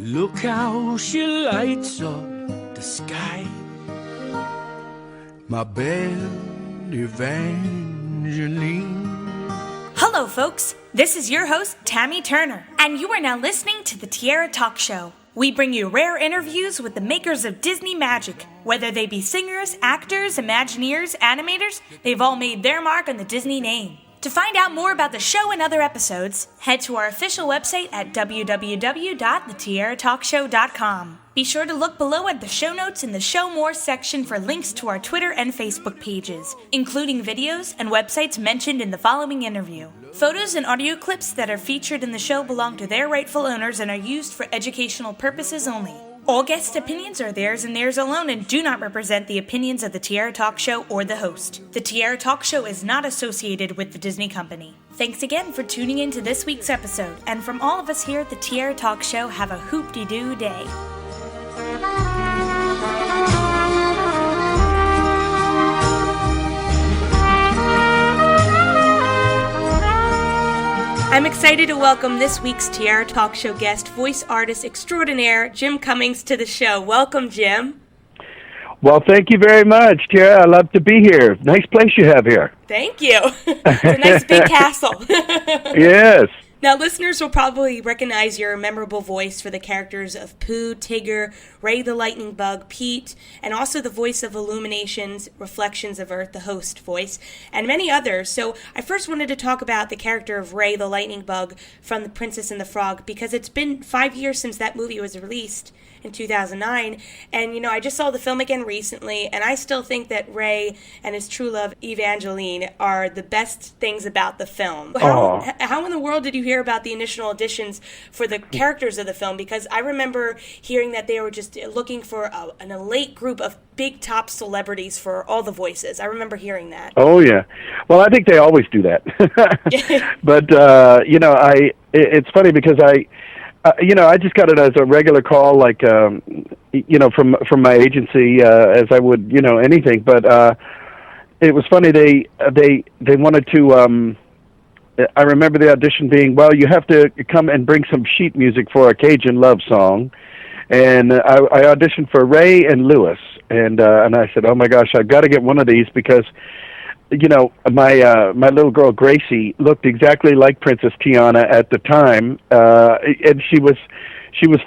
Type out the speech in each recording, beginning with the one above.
Look how she lights up the sky, my Belle Evangeline. Hello, folks. This is your host, Tammy Turner, and you are now listening to the Tiara Talk Show. We bring you rare interviews with the makers of Disney magic. Whether they be singers, actors, Imagineers, animators, they've all made their mark on the Disney name. To find out more about the show and other episodes, head to our official website at www.thetiaratalkshow.com. Be sure to look below at the show notes in the Show More section for links to our Twitter and Facebook pages, including videos and websites mentioned in the following interview. Photos and audio clips that are featured in the show belong to their rightful owners and are used for educational purposes only. All guest opinions are theirs and theirs alone and do not represent the opinions of the Tiara Talk Show or the host. The Tiara Talk Show is not associated with the Disney Company. Thanks again for tuning in to this week's episode, and from all of us here at the Tiara Talk Show, have a hoop-de-doo day. I'm excited to welcome this week's Tiara Talk Show guest, voice artist extraordinaire, Jim Cummings, to the show. Welcome, Jim. Well, thank you very much, Tiara. I love to be here. Nice place you have here. Thank you. It's a nice big castle. Yes. Now, listeners will probably recognize your memorable voice for the characters of Pooh, Tigger, Ray the Lightning Bug, Pete, and also the voice of Illuminations, Reflections of Earth, the host voice, and many others. So I first wanted to talk about the character of Ray the Lightning Bug from The Princess and the Frog, because it's been 5 years since that movie was released in 2009, and I just saw the film again recently, and I still think that Ray and his true love Evangeline are the best things about the film. How in the world did you hear about the initial auditions for the characters of the film? Because I remember hearing that they were just looking for an elite group of big top celebrities for all the voices. I remember hearing that. Oh yeah, well I think they always do that. But it's funny because I just got it as a regular call, like, from my agency, as I would, anything. But it was funny. They wanted to. I remember the audition being, well, you have to come and bring some sheet music for a Cajun love song, and I auditioned for Ray and Lewis, and I said, oh my gosh, I've got to get one of these because. My little girl Gracie looked exactly like Princess Tiana at the time, and she was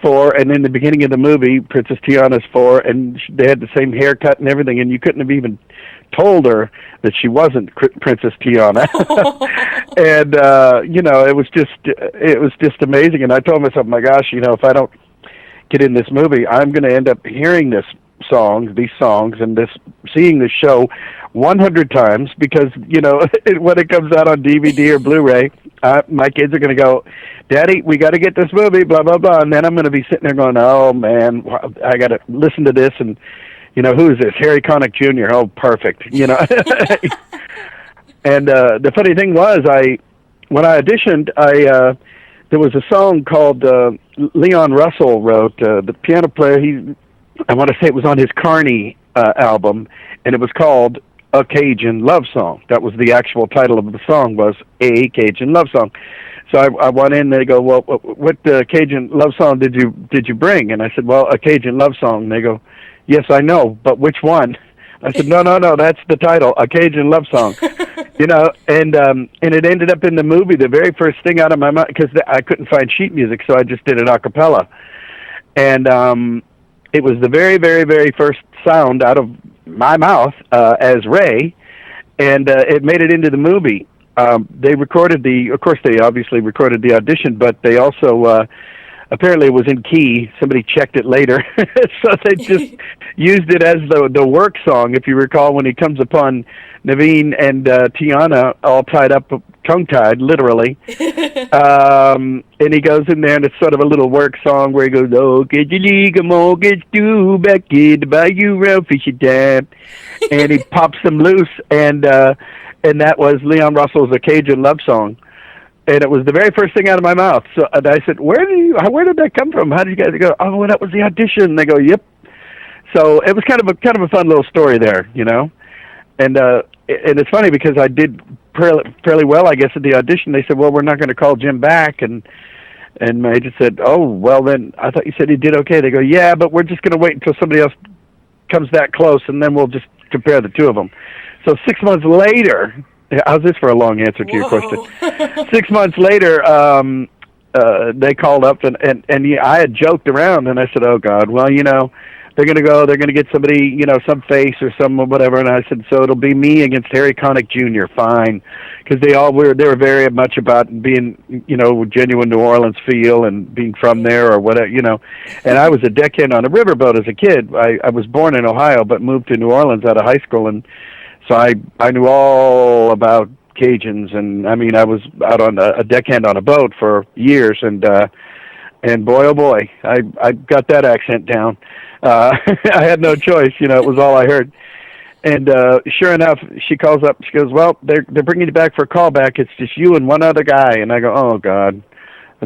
4. And in the beginning of the movie, Princess Tiana's 4, and they had the same haircut and everything. And you couldn't have even told her that she wasn't Princess Tiana. And it was just amazing. And I told myself, my gosh, if I don't get in this movie, I'm going to end up hearing these songs, and seeing this show 100 times because when it comes out on DVD or Blu-ray, my kids are going to go, Daddy, we got to get this movie, blah blah blah, and then I'm going to be sitting there going, oh man, I got to listen to this, and who is this? Harry Connick Jr. Oh, perfect, And the funny thing was, when I auditioned, there was a song called Leon Russell wrote, the piano player. I want to say it was on his Carney album, and it was called A Cajun Love Song. That was the actual title of the song, was A Cajun Love Song. So I went in, and they go, well, what Cajun love song did you bring? And I said, well, A Cajun Love Song. And they go, yes, I know, but which one? I said, no, that's the title, A Cajun Love Song. And it ended up in the movie, the very first thing out of my mouth, because I couldn't find sheet music, so I just did it a cappella. And it was the very, very, very first sound out of my mouth as Ray, and it made it into the movie. They recorded they obviously recorded the audition, but they also, apparently it was in key. Somebody checked it later. So they just used it as the work song, if you recall, when he comes upon Naveen and Tiana all tied up, tongue-tied, literally. And he goes in there, and it's sort of a little work song where he goes, oh, get your league, mortgage due, back in the bayou, round fishy dam. And he pops them loose, and that was Leon Russell's A Cajun Love Song. And it was the very first thing out of my mouth. So and I said, where did that come from? How did you guys go? Oh, well, that was the audition. And they go, yep. So it was kind of a fun little story there, And it's funny because I did fairly well, I guess, at the audition. They said, well, we're not going to call Jim back. And And my agent said, "Oh, well then, I thought you said he did okay." They go, "Yeah, but we're just going to wait until somebody else comes that close, and then we'll just compare the two of them." So 6 months later, how's this for a long answer to your question? 6 months later, they called up, and yeah, I had joked around, and I said, "Oh God, well, they're going to get somebody, some face or some whatever." And I said, "So it'll be me against Harry Connick Jr. Fine," because they were very much about being, genuine New Orleans feel and being from there or whatever, And I was a deckhand on a riverboat as a kid. I was born in Ohio, but moved to New Orleans out of high school, and so I knew all about Cajuns, and I mean I was out on a deckhand on a boat for years, and boy oh boy, I got that accent down. I had no choice, it was all I heard. And sure enough, she calls up. She goes, "Well, they're bringing you back for a callback. It's just you and one other guy." And I go, "Oh God,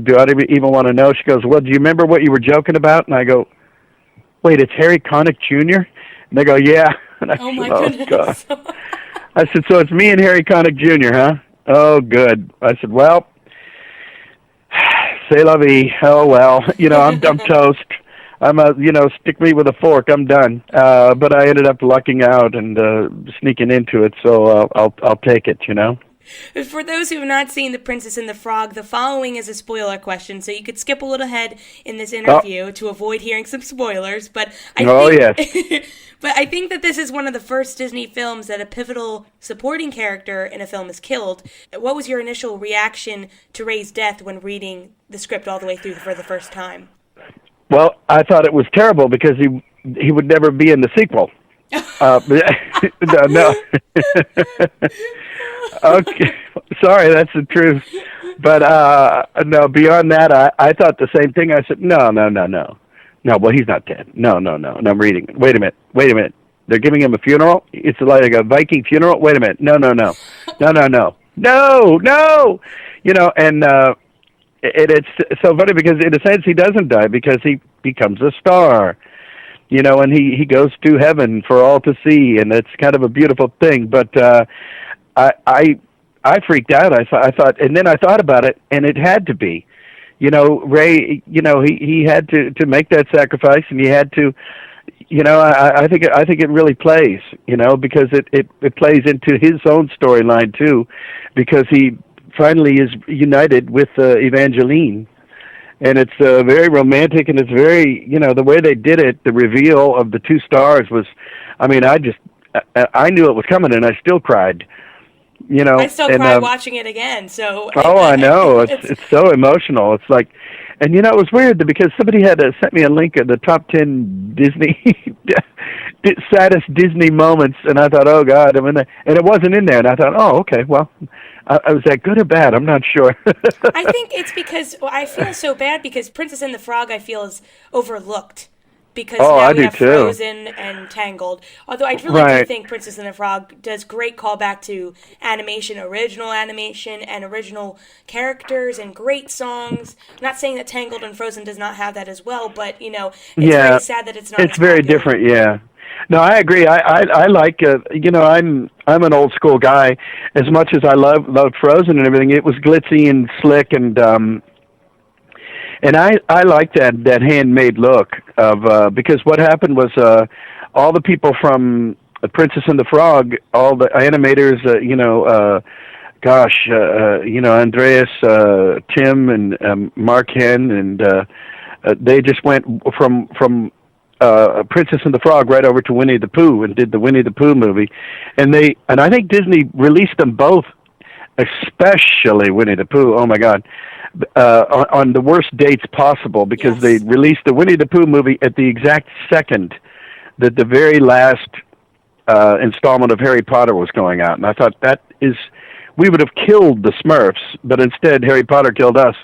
do I even want to know?" She goes, "Well, do you remember what you were joking about?" And I go, "Wait, it's Harry Connick Jr.?" And they go, "Yeah." And I Oh my said, goodness. "Oh God." I said, "So it's me and Harry Connick Jr., huh?" "Oh, good." I said, "Well, c'est la vie. Oh well, I'm toast. I'm stick me with a fork. I'm done." But I ended up lucking out and sneaking into it, so I'll take it. For those who have not seen The Princess and the Frog, the following is a spoiler question, so you could skip a little ahead in this interview to avoid hearing some spoilers. But yes. But I think that this is one of the first Disney films that a pivotal supporting character in a film is killed. What was your initial reaction to Ray's death when reading the script all the way through for the first time? Well, I thought it was terrible because he would never be in the sequel. No. Okay, sorry, that's the truth. But no, beyond that, I thought the same thing. I said, no. No, well, he's not dead. No. And I'm reading it. Wait a minute. They're giving him a funeral? It's like a Viking funeral? Wait a minute. No. No. And it's so funny because in a sense he doesn't die because he becomes a star. And he goes to heaven for all to see, and it's kind of a beautiful thing. But I freaked out. I thought, and then I thought about it, and it had to be. Ray, he had to make that sacrifice, and he had to, I think it really plays, because it plays into his own storyline too, because he finally is united with Evangeline, and it's very romantic, and it's very, the way they did it, the reveal of the two stars was, I mean, I knew it was coming, and I still cried. I still cried watching it again. So oh, I know it's so emotional. It's like, and it was weird because somebody had sent me a link of the top 10 Disney saddest Disney moments, and I thought, oh God, and it wasn't in there, and I thought, oh, okay, well, was that good or bad? I'm not sure. I think it's because I feel so bad because Princess and the Frog I feel is overlooked. Because now we have Frozen and Tangled. Although I really do think Princess and the Frog does great callback to animation, original animation, and original characters and great songs. I'm not saying that Tangled and Frozen does not have that as well, but, it's very sad that it's not. It's very different, yeah. No, I agree. I like, I'm an old school guy. As much as I loved Frozen and everything, it was glitzy and slick and I like that handmade look of because what happened was all the people from Princess and the Frog, all the animators, Andreas, Tim, and Mark Henn, and they just went from Princess and the Frog right over to Winnie the Pooh and did the Winnie the Pooh movie, and I think Disney released them both, especially Winnie the Pooh. Oh my God. On the worst dates possible because they released the Winnie the Pooh movie at the exact second that the very last installment of Harry Potter was going out. And I thought we would have killed the Smurfs, but instead Harry Potter killed us.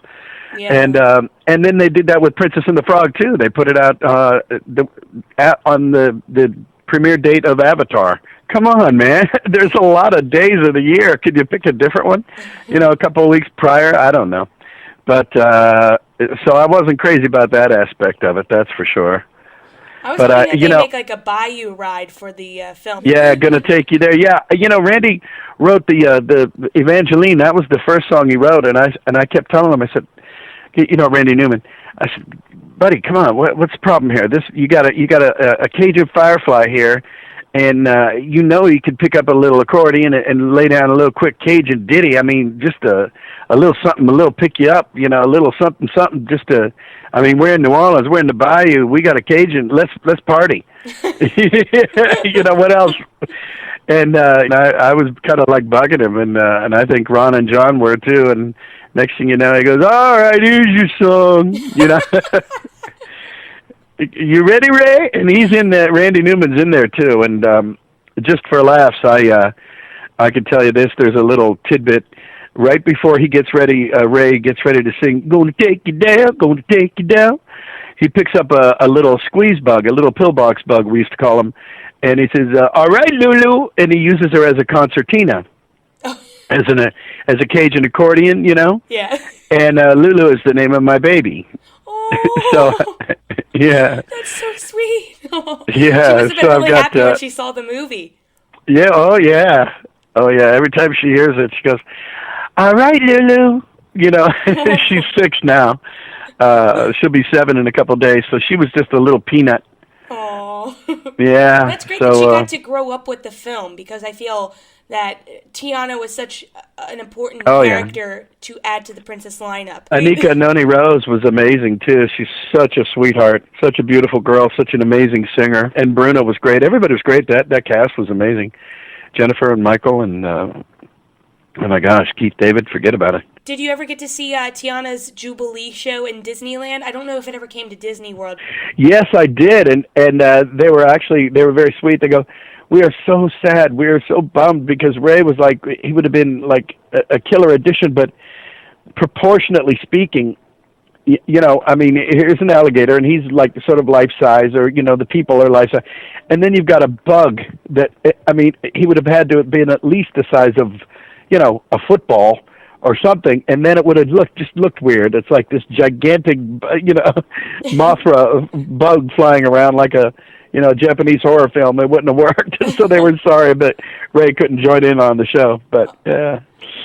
Yeah. And then they did that with Princess and the Frog too. They put it out on the premiere date of Avatar. Come on, man. There's a lot of days of the year. Could you pick a different one? A couple of weeks prior? I don't know. But so I wasn't crazy about that aspect of it, that's for sure. I was hoping that they make like a bayou ride for the film. Yeah, gonna take you there. Yeah, Randy wrote the Evangeline. That was the first song he wrote, and I kept telling him, I said, Randy Newman. I said, buddy, come on, what's the problem here? You got a Cajun firefly here, and you could pick up a little accordion and lay down a little quick Cajun ditty. I mean, just a little something, a little pick you up, a little something, just to. I mean, we're in New Orleans, we're in the Bayou, we got a Cajun. Let's party. What else? And I was kind of like bugging him, and I think Ron and John were too. And next thing you know, he goes, "All right, here's your song." You ready, Ray? And he's in there. Randy Newman's in there too. And just for laughs, I can tell you this. There's a little tidbit right before he gets ready. Ray gets ready to sing, "Gonna take you down, gonna take you down." He picks up a little squeeze bug, a little pillbox bug, we used to call him, and he says, "All right, Lulu," and he uses her as a concertina, as a Cajun accordion, Yeah. And Lulu is the name of my baby. Oh. So, yeah. That's so sweet. Yeah. She must have been really happy when got. she saw the movie. Yeah. Oh yeah. Oh yeah. Every time she hears it, she goes, "All right, Lulu." She's 6 now. She'll be 7 in a couple of days. So she was just a little peanut. Oh. Yeah. That's great that she got to grow up with the film, because I feel that Tiana was such an important character to add to the Princess lineup. Anika Noni Rose was amazing too. She's such a sweetheart, such a beautiful girl, such an amazing singer. And Bruno was great. Everybody was great. That cast was amazing. Jennifer and Michael and oh my gosh, Keith David, forget about it. Did you ever get to see Tiana's Jubilee show in Disneyland? I don't know if it ever came to Disney World. Yes, I did, and they were very sweet. They go, "We are so sad. We are so bummed because Ray was like, he would have been like a killer addition, but proportionately speaking, I mean, here's an alligator, and he's like sort of life size, or the people are life size, and then you've got a bug that, I mean, he would have had to have been at least the size of, a football or something, and then it would have looked weird. It's like this gigantic, Mothra bug flying around like a Japanese horror film. It wouldn't have worked. So they were sorry, but Ray couldn't join in on the show. But yeah.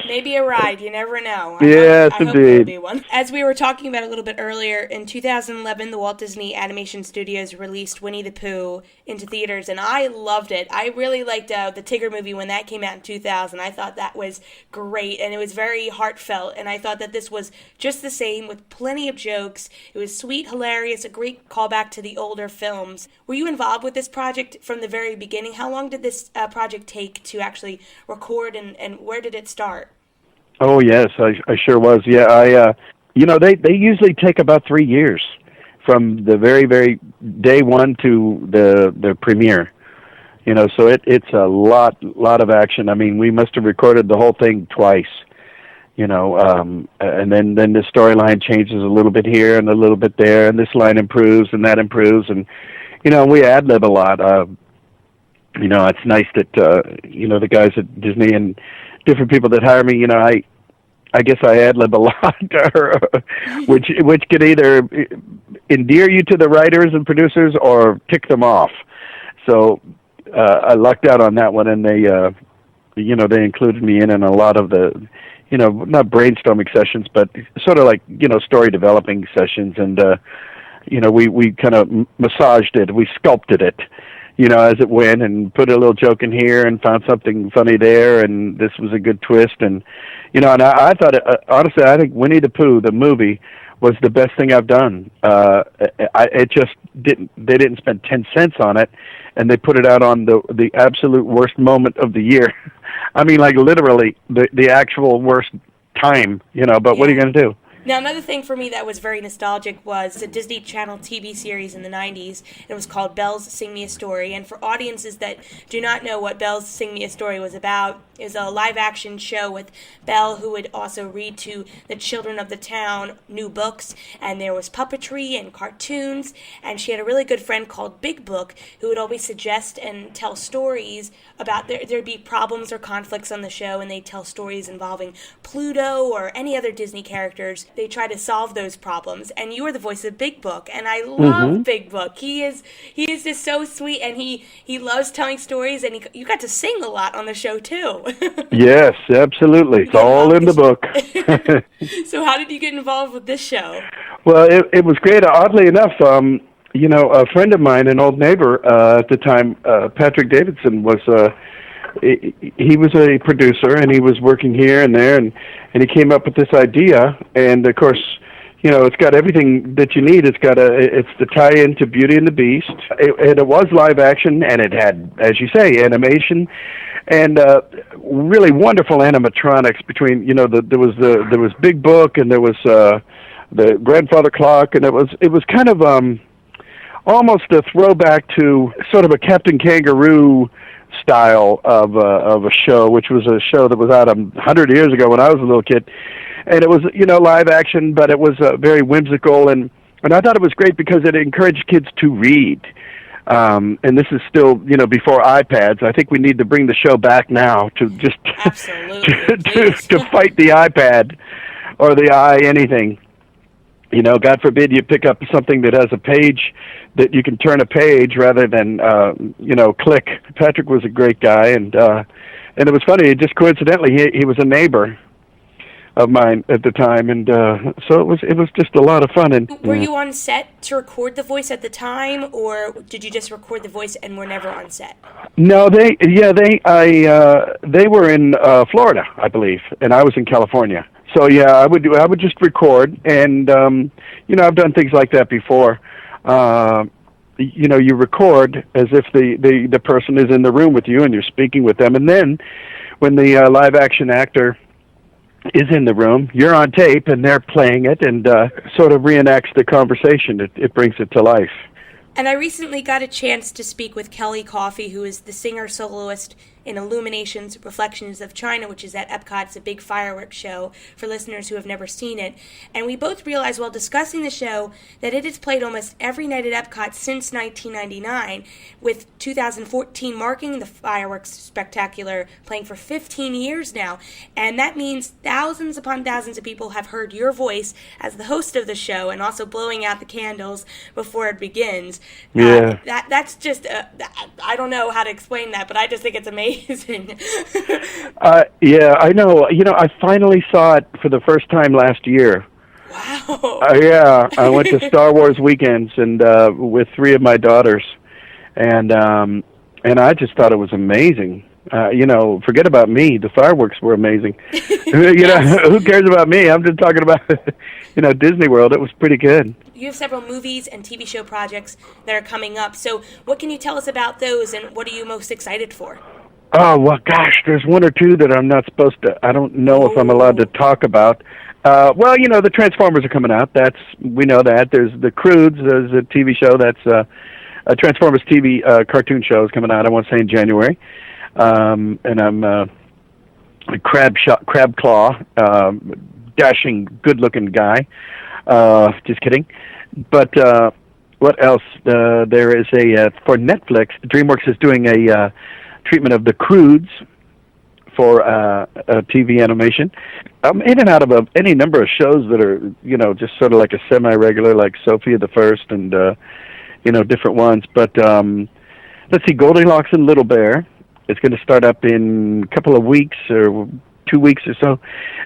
Maybe a ride. You never know. Yes, I hope indeed. there'll be one. As we were talking about a little bit earlier, in 2011, the Walt Disney Animation Studios released Winnie the Pooh into theaters, and I loved it. I really liked the Tigger movie when that came out in 2000. I thought that was great, and it was very heartfelt, and I thought that this was just the same with plenty of jokes. It was sweet, hilarious, a great callback to the older films. Were you involved with this project from the very beginning? How long did this project take to actually record, and where did it start? Oh yes, I sure was. Yeah, they usually take about 3 years from the very, very day one to the premiere. So it's a lot of action. I mean, we must have recorded the whole thing twice. And then the storyline changes a little bit here and a little bit there, and this line improves and that improves, and we ad lib a lot. It's nice that the guys at Disney and different people that hire me, I guess I ad-lib a lot, which could either endear you to the writers and producers or tick them off. So I lucked out on that one, and they included me in a lot of the, not brainstorming sessions, but sort of like, story developing sessions, and we kind of massaged it, we sculpted it. As it went, and put a little joke in here and found something funny there, and this was a good twist. And, and I thought, honestly, I think Winnie the Pooh, the movie, was the best thing I've done. It just they didn't spend 10 cents on it, and they put it out on the absolute worst moment of the year. I mean, like literally the actual worst time, but what are you going to do? Now, another thing for me that was very nostalgic was a Disney Channel TV series in the 90s. It was called Belle's Sing Me a Story. And for audiences that do not know what Belle's Sing Me a Story was about, it was a live-action show with Belle, who would also read to the children of the town new books. And there was puppetry and cartoons. And she had a really good friend called Big Book, who would always suggest and tell stories about there'd be problems or conflicts on the show, and they'd tell stories involving Pluto or any other Disney characters. they try to solve those problems. And you are the voice of Big Book, and I love Big Book. He is just so sweet, and he loves telling stories, and you got to sing a lot on the show too. Yes, absolutely. It's all in the book. So how did you get involved with this show? Well, it was great. Oddly enough, a friend of mine, an old neighbor at the time, Patrick Davidson, was he was a producer, and he was working here and there, and he came up with this idea. And of course, it's got everything that you need. It's the tie-in to Beauty and the Beast. It was live action, and it had, as you say, animation, and really wonderful animatronics. Between there was Big Book, and there was the grandfather clock, and it was kind of almost a throwback to sort of a Captain Kangaroo style of a show, which was a show that was out 100 years ago when I was a little kid, and it was live action, but it was very whimsical, and I thought it was great because it encouraged kids to read. And this is still before iPads. I think we need to bring the show back now to just to fight the iPad or the anything. God forbid you pick up something that has a page that you can turn a page rather than, click. Patrick was a great guy, and it was funny. Just coincidentally, he was a neighbor of mine at the time, and so it was just a lot of fun. And were you on set to record the voice at the time, or did you just record the voice and were never on set? No, they were in Florida, I believe, and I was in California. So yeah, I would just record, and I've done things like that before. You record as if the person is in the room with you and you're speaking with them, and then when the live action actor is in the room, you're on tape and they're playing it, and sort of reenacts the conversation. It brings it to life. And I recently got a chance to speak with Kelly Coffey, who is the singer-soloist in Illuminations Reflections of China, which is at Epcot. It's a big fireworks show for listeners who have never seen it. And we both realized while discussing the show that it has played almost every night at Epcot since 1999, with 2014 marking the fireworks spectacular playing for 15 years now. And that means thousands upon thousands of people have heard your voice as the host of the show and also blowing out the candles before it begins. Yeah. That's just, I don't know how to explain that, but I just think it's amazing. Yeah, I know. I finally saw it for the first time last year. Wow. Yeah, I went to Star Wars weekends and with 3 of my daughters, and I just thought it was amazing. Forget about me. The fireworks were amazing. Who cares about me? I'm just talking about Disney World. It was pretty good. You have several movies and TV show projects that are coming up. So what can you tell us about those, and what are you most excited for? Oh, well, gosh, there's 1 or 2 that I'm not supposed to, I don't know if I'm allowed to talk about. The Transformers are coming out. We know that. There's the Croods, there's a TV show that's a Transformers TV cartoon show is coming out, I want to say in January. And I'm a Crab Claw, dashing, good-looking guy. Just kidding. But what else? There is for Netflix, DreamWorks is doing a treatment of the Croods for TV animation. I'm in and out of any number of shows that are, just sort of like a semi-regular, like Sophia the First and, different ones. But let's see, Goldilocks and Little Bear. It's going to start up in a couple of weeks or 2 weeks or so,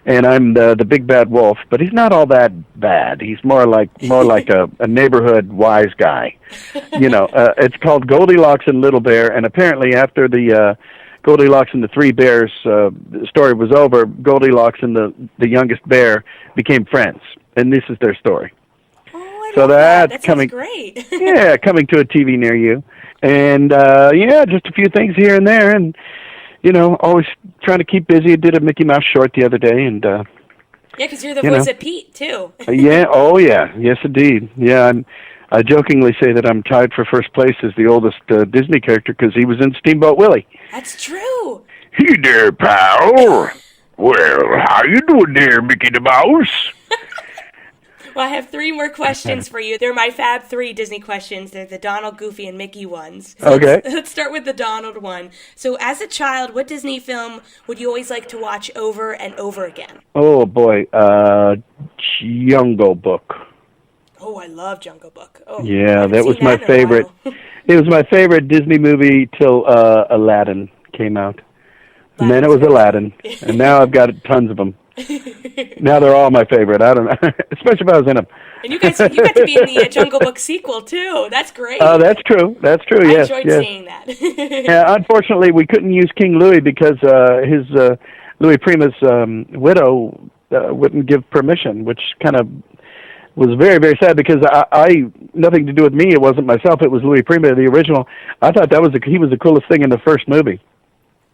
and I'm the big bad wolf. But he's not all that bad. He's more like a neighborhood wise guy. It's called Goldilocks and Little Bear, and apparently after the Goldilocks and the 3 Bears story was over, Goldilocks and the youngest bear became friends, and this is their story. Oh, I so love that. That coming, sounds great. Yeah, coming to a TV near you. And, just a few things here and there, and, always trying to keep busy. I did a Mickey Mouse short the other day, and, yeah, because you're the voice of Pete, too. Yeah, oh, yeah, yes, indeed. Yeah, I jokingly say that I'm tied for first place as the oldest Disney character, because he was in Steamboat Willie. That's true. Hey there, pal. Well, how you doing there, Mickey the Mouse? Well, I have 3 more questions for you. They're my Fab 3 Disney questions. They're the Donald, Goofy, and Mickey ones. So Okay. Let's start with the Donald one. So as a child, what Disney film would you always like to watch over and over again? Oh, boy. Jungle Book. Oh, I love Jungle Book. Oh, Yeah, that was seen my in a favorite. while. It was my favorite Disney movie till Aladdin came out. And then it was Aladdin. And now I've got tons of them. Now they're all my favorite. I don't know. Especially if I was in them. And you got to be in the Jungle Book sequel, too. That's great. Oh, that's true. That's true, yes. I enjoyed yes. seeing that. Yeah, unfortunately, we couldn't use King Louis because his Louis Prima's widow wouldn't give permission, which kind of was very, very sad because I nothing to do with me. It wasn't myself. It was Louis Prima, the original. I thought he was the coolest thing in the first movie.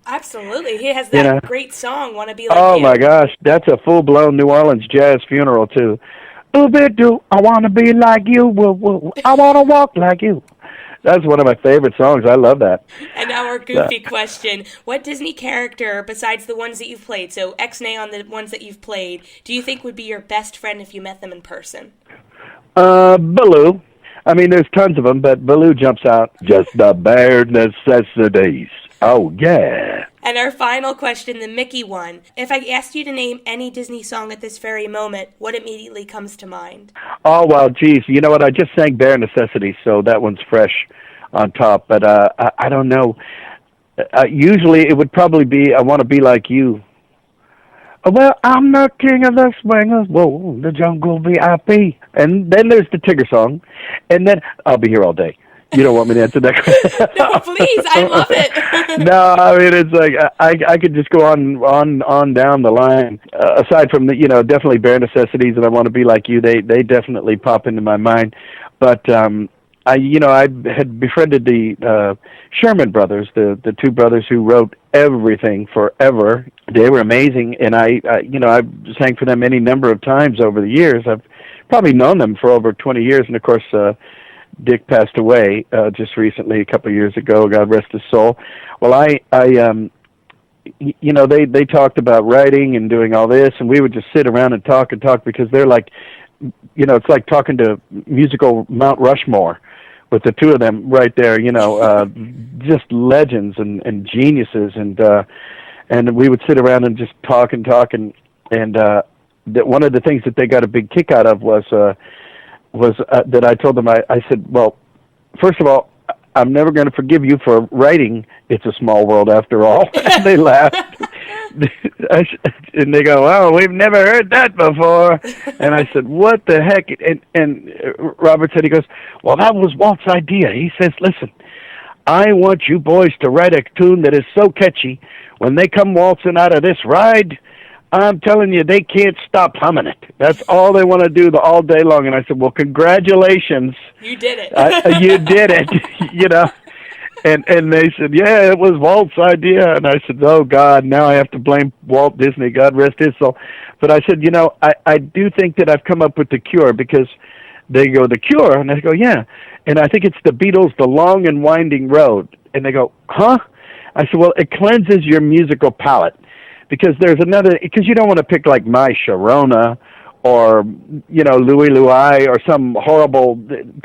Absolutely. He has that great song, "Wanna Be Like You." Oh, my gosh. That's a full-blown New Orleans jazz funeral, too. Ooh-be-doo, I want to be like you. Woo-woo, I want to walk like you. That's one of my favorite songs. I love that. And now our goofy question. What Disney character, besides the ones that you've played, so X-nay on the ones that you've played, do you think would be your best friend if you met them in person? Baloo. I mean, there's tons of them, but Baloo jumps out. Just the bare necessities. Oh, yeah. And our final question, the Mickey one. If I asked you to name any Disney song at this very moment, what immediately comes to mind? Oh, well, geez. You know what? I just sang Bare Necessities, so that one's fresh on top. But I don't know. Usually it would probably be I Want to Be Like You. Well, I'm the king of the swingers. Whoa, the jungle VIP. And then there's the Tigger song. And then I'll Be Here All Day. You don't want me to answer that question? No, please. I love it. No, I mean, it's like I could just go on down the line. Aside from the, definitely Bare Necessities and I Want to Be Like You, they definitely pop into my mind. But I had befriended the Sherman Brothers, the 2 brothers who wrote everything forever. They were amazing, and I sang for them any number of times over the years. I've probably known them for over 20 years, and of course, Dick passed away just recently, a couple of years ago. God rest his soul. Well, they talked about writing and doing all this, and we would just sit around and talk because they're like, it's like talking to musical Mount Rushmore with the 2 of them right there. Just legends and geniuses, and we would sit around and just talk and that one of the things that they got a big kick out of was that I told them, I said, well, first of all, I'm never going to forgive you for writing It's a Small World After All. And they laughed. And they go, oh, we've never heard that before. And I said, what the heck? And Robert said, he goes, well, that was Walt's idea. He says, listen, I want you boys to write a tune that is so catchy, when they come waltzing out of this ride, I'm telling you, they can't stop humming it. That's all they want to do all day long. And I said, well, congratulations. You did it. You did it, And they said, yeah, it was Walt's idea. And I said, oh, God, now I have to blame Walt Disney. God rest his soul. But I said, I do think that I've come up with the cure, because they go, the cure? And I go, yeah. And I think it's the Beatles' The Long and Winding Road. And they go, huh? I said, well, it cleanses your musical palate. Because there's because you don't want to pick like My Sharona or, Louie Louie or some horrible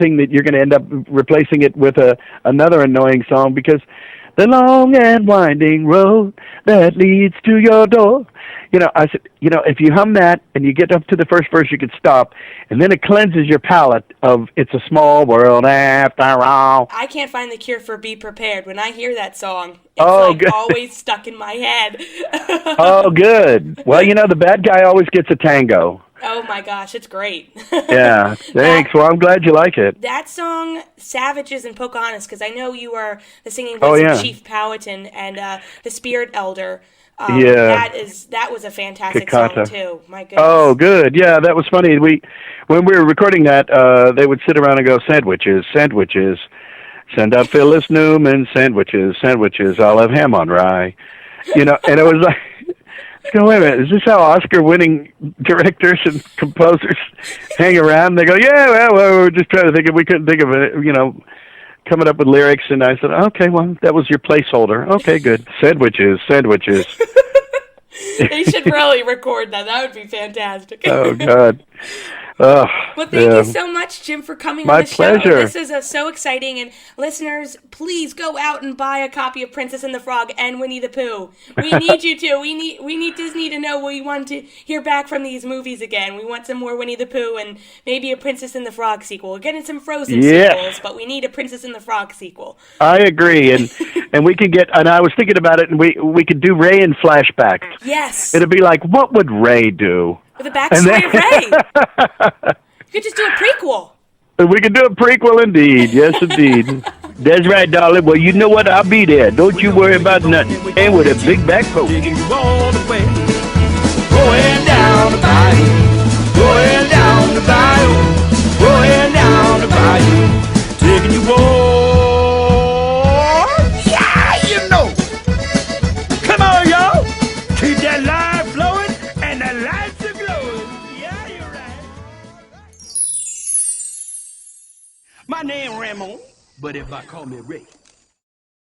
thing that you're going to end up replacing it with another annoying song, because the long and winding road that leads to your door. I said, if you hum that and you get up to the first verse, you could stop, and then it cleanses your palate of It's a Small World After All. I can't find the cure for Be Prepared. When I hear that song, it's always stuck in my head. Oh, good. Well, the bad guy always gets a tango. Oh, my gosh, it's great. Yeah, thanks. Well, I'm glad you like it. That song, Savages and Pocahontas, because I know you are the singing voice of Chief Powhatan and the Spirit Elder. That was a fantastic song, too. My goodness. Oh, good. Yeah, that was funny. When we were recording that, they would sit around and go, sandwiches, sandwiches. Send up Phyllis Newman, sandwiches, sandwiches. I'll have ham on rye. And it was like, wait a minute, is this how Oscar-winning directors and composers hang around? They go, yeah, well, we were just trying to think we couldn't think of it, coming up with lyrics. And I said, okay, well, that was your placeholder. Okay, good. Sandwiches, sandwiches. They should really record that. That would be fantastic. Oh, God. Well, thank you so much, Jim, for coming on the show. My pleasure. This is so exciting. And listeners, please go out and buy a copy of Princess and the Frog and Winnie the Pooh. We need you to. We need Disney to know we want to hear back from these movies again. We want some more Winnie the Pooh and maybe a Princess and the Frog sequel. We're getting some Frozen sequels, but we need a Princess and the Frog sequel. I agree, and we could get. And I was thinking about it, and we could do Ray in flashbacks. Yes, it'd be like, what would Ray do? With a backstory of Ray. You could just do a prequel. We could do a prequel, indeed. Yes, indeed. That's right, darling. Well, you know what? I'll be there. Don't you worry about nothing. And with a big backbone. Taking you all the way. Going down the bayou. Going down the bayou. Going down the bayou. Taking you all. Yeah, you know. Come on, y'all. Keep that line flowing and the lights are glowing. Yeah, you're right. My name Ramon, but if I call me Ray.